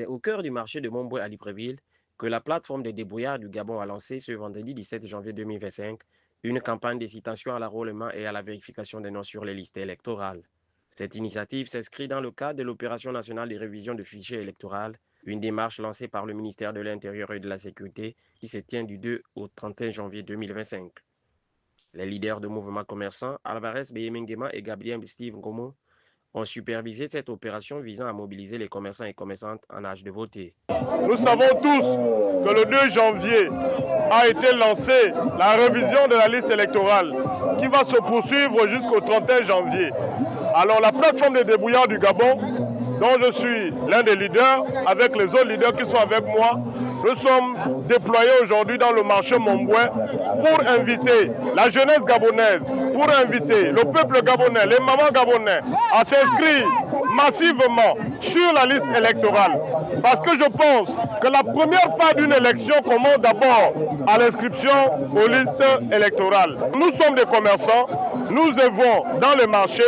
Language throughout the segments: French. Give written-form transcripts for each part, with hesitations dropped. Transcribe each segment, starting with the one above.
C'est au cœur du marché de Montboué à Libreville que la plateforme des débrouillards du Gabon a lancé ce vendredi 17 janvier 2025 une campagne d'incitation à l'enrôlement et à la vérification des noms sur les listes électorales. Cette initiative s'inscrit dans le cadre de l'opération nationale de révision de fichiers électoraux, une démarche lancée par le ministère de l'Intérieur et de la Sécurité qui se tient du 2 au 31 janvier 2025. Les leaders de mouvements commerçants, Alvarez Beyemengema et Gabriel Steve Ngomo, ont supervisé cette opération visant à mobiliser les commerçants et commerçantes en âge de voter. Nous savons tous que le 2 janvier a été lancée la révision de la liste électorale qui va se poursuivre jusqu'au 31 janvier. Alors la plateforme des débrouillards du Gabon, dont je suis l'un des leaders, avec les autres leaders qui sont avec moi, nous sommes déployés aujourd'hui dans le marché Montboué pour inviter la jeunesse gabonaise, pour inviter le peuple gabonais, les mamans gabonais à s'inscrire massivement sur la liste électorale. Parce que je pense que la première phase d'une élection commence d'abord à l'inscription aux listes électorales. Nous sommes des commerçants, nous œuvrons dans les marchés.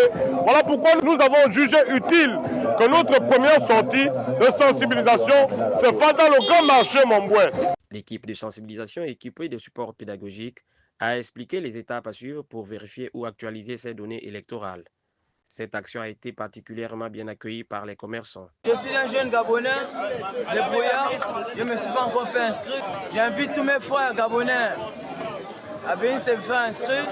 Voilà pourquoi nous avons jugé utile que notre première sortie de sensibilisation se fasse dans le grand marché Montboué. L'équipe de sensibilisation équipée de supports pédagogiques a expliqué les étapes à suivre pour vérifier ou actualiser ces données électorales. Cette action a été particulièrement bien accueillie par les commerçants. Je suis un jeune Gabonais, débrouillard, je ne me suis pas encore fait inscrire. J'invite tous mes frères Gabonais à venir se faire inscrire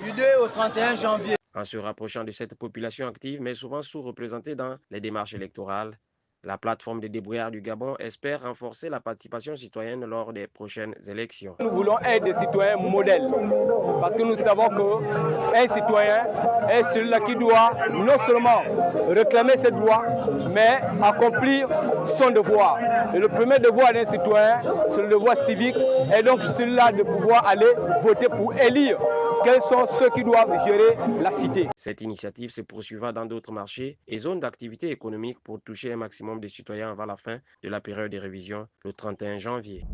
du 2 au 31 janvier. En se rapprochant de cette population active, mais souvent sous-représentée dans les démarches électorales, la plateforme des débrouillards du Gabon espère renforcer la participation citoyenne lors des prochaines élections. Nous voulons être des citoyens modèles parce que nous savons qu'un citoyen est celui-là qui doit non seulement réclamer ses droits, mais accomplir son devoir. Et le premier devoir d'un citoyen, c'est le devoir civique, et donc celui-là de pouvoir aller voter pour élire quels sont ceux qui doivent gérer la cité. Cette initiative se poursuivra dans d'autres marchés et zones d'activité économique pour toucher un maximum de citoyens avant la fin de la période de révision le 31 janvier.